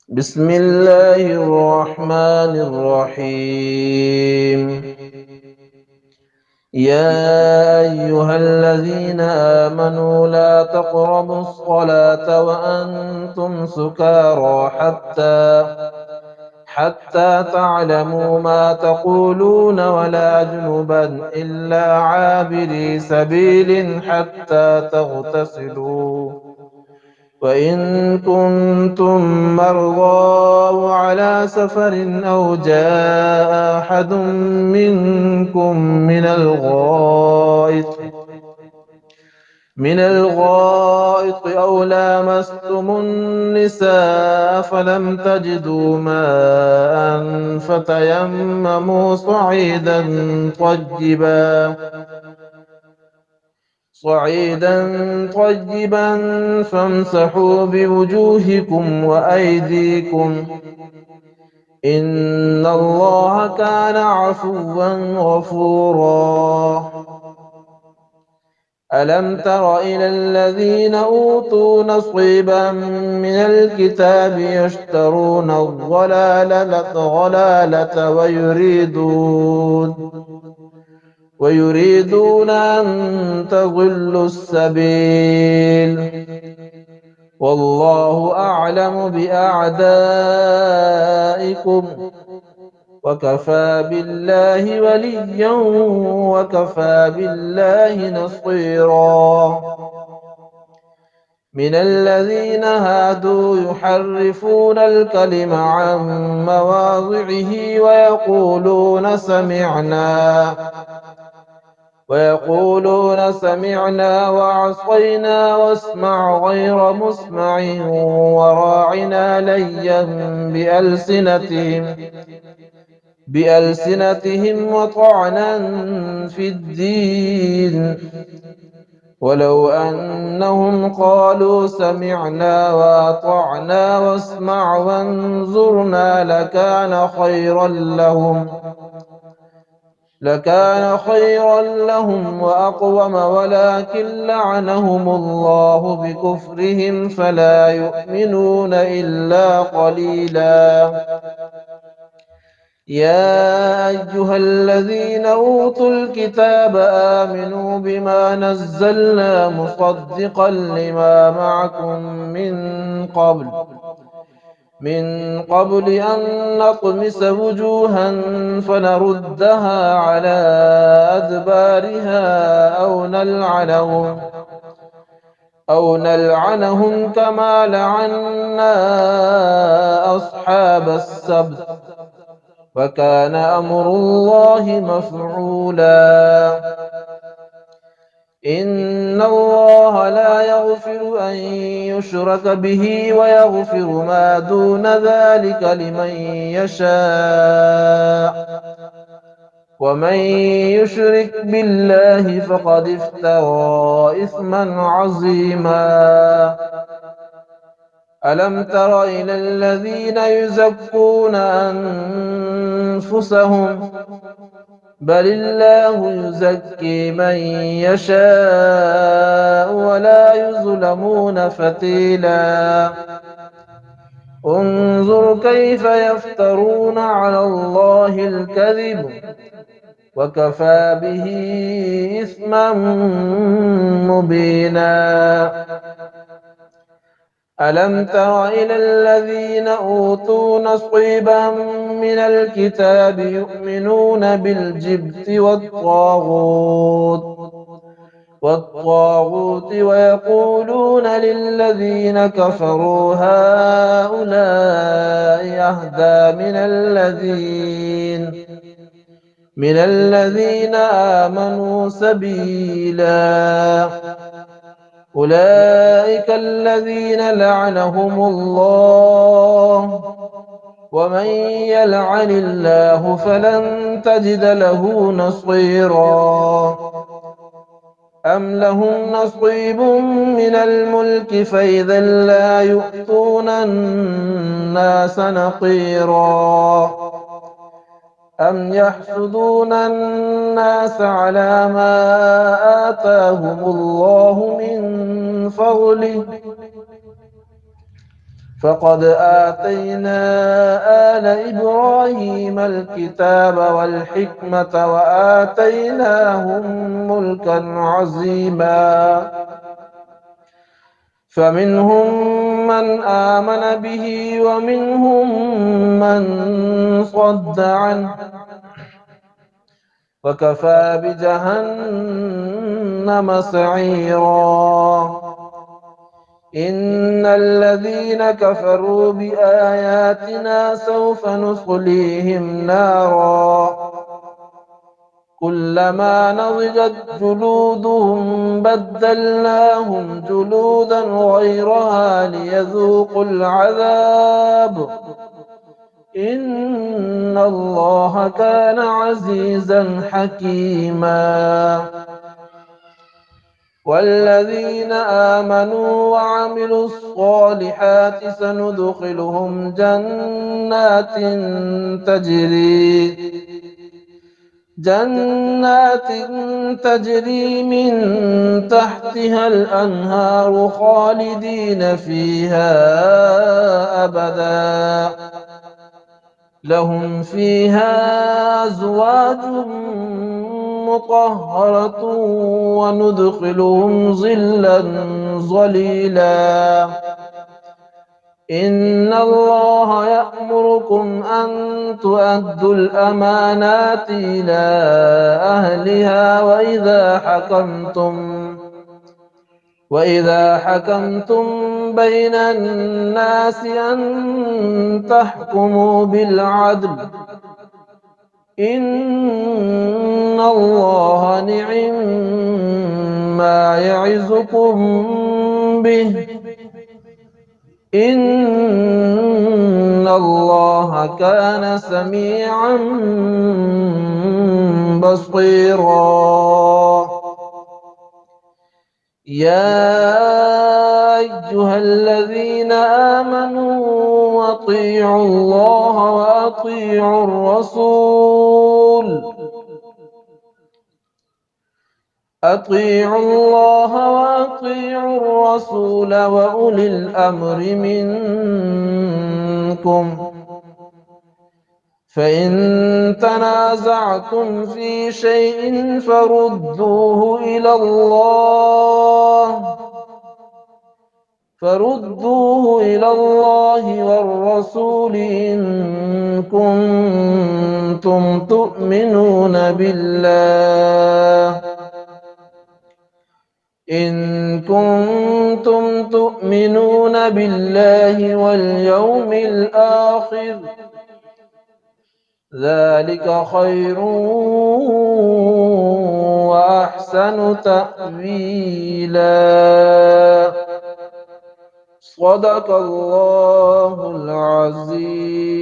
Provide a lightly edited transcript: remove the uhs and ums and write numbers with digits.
بسم الله الرحمن الرحيم. يا أيها الذين آمنوا لا تقربوا الصلاة وأنتم سكارى حتى تعلموا ما تقولون ولا جنبا إلا عابري سبيل حتى تغتسلوا، وإن كنتم مرضى أو على سفر أو جاء أحد منكم من الغائط أو لامستم النساء فلم تجدوا ماء فتيمموا صعيدا طيبا فامسحوا بوجوهكم وأيديكم، إن الله كان عفوا غفورا. ألم تر إلى الذين أوتوا نصيبا من الكتاب يشترون الضلالة ويريدون أن تضلوا السبيل، والله أعلم بأعدائكم، وكفى بالله وليا وكفى بالله نصيرا. من الذين هادوا يحرفون الكلم عن مواضعه ويقولون سمعنا وعصينا واسمع غير مسمع وراعنا ليا بألسنتهم وطعنا في الدين، ولو أنهم قالوا سمعنا وأطعنا واسمع وانظرنا لكان خيرا لهم وأقوم، ولكن لعنهم الله بكفرهم فلا يؤمنون إلا قليلا. يا أيها الذين أوتوا الكتاب آمنوا بما نزلنا مصدقا لما معكم من قبل أن نطمس وجوها فنردها على أدبارها أو نلعنهم كما لعنا أصحاب السبت، وكان أمر الله مفعولا. إن الله لا يغفر أن يشرك به ويغفر ما دون ذلك لمن يشاء، ومن يشرك بالله فقد افترى إثما عظيما. ألم تر إلى الذين يزكون أنفسهم، بل الله يزكي من يشاء ولا يظلمون فتيلا. انظر كيف يفترون على الله الكذب وكفى به إثما مبينا. ألم تر إلى الذين أوتوا نصيبا من الكتاب يؤمنون بالجبت والطاغوت ويقولون للذين كفروا هؤلاء أهدى من الذين آمنوا سبيلا. أولئك الذين لعنهم الله، ومن يلعن الله فلن تجد له نصيرا. أم لهم نصيب من الملك فإذا لا يؤتون الناس نقيرا. أم يحسدون الناس على ما آتاهم الله من فضله، فقد آتينا آل إبراهيم الكتاب والحكمة وآتيناهم ملكا عظيما فمنهم من آمن به ومنهم من صد عنه وكفى بجهنم سعيرا إن الذين كفروا بآياتنا سوف نصليهم نارا كلما نضجت جلودهم بدلناهم جلودا غيرها ليذوقوا العذاب إن الله كان عزيزا حكيما والذين آمنوا وعملوا الصالحات سندخلهم جنات تجري من تحتها الأنهار خالدين فيها أبدا لهم فيها أزواج مطهرة وندخلهم ظلا ظليلا إن الله يأمركم أن تؤدوا الأمانات إلى أهلها وإذا حكمتم بين الناس أن تحكموا بالعدل إن الله نعم ما يعظكم به إن الله كان سميعا بصيرا يا أيها الذين آمنوا أطيعوا الله وأطيعوا الرسول وأولي الأمر منكم فإن تنازعتم في شيء فردوه إلى الله والرسول إن كنتم تؤمنون بالله واليوم الآخر ذلك خير وأحسن تأويلا صدق الله العظيم.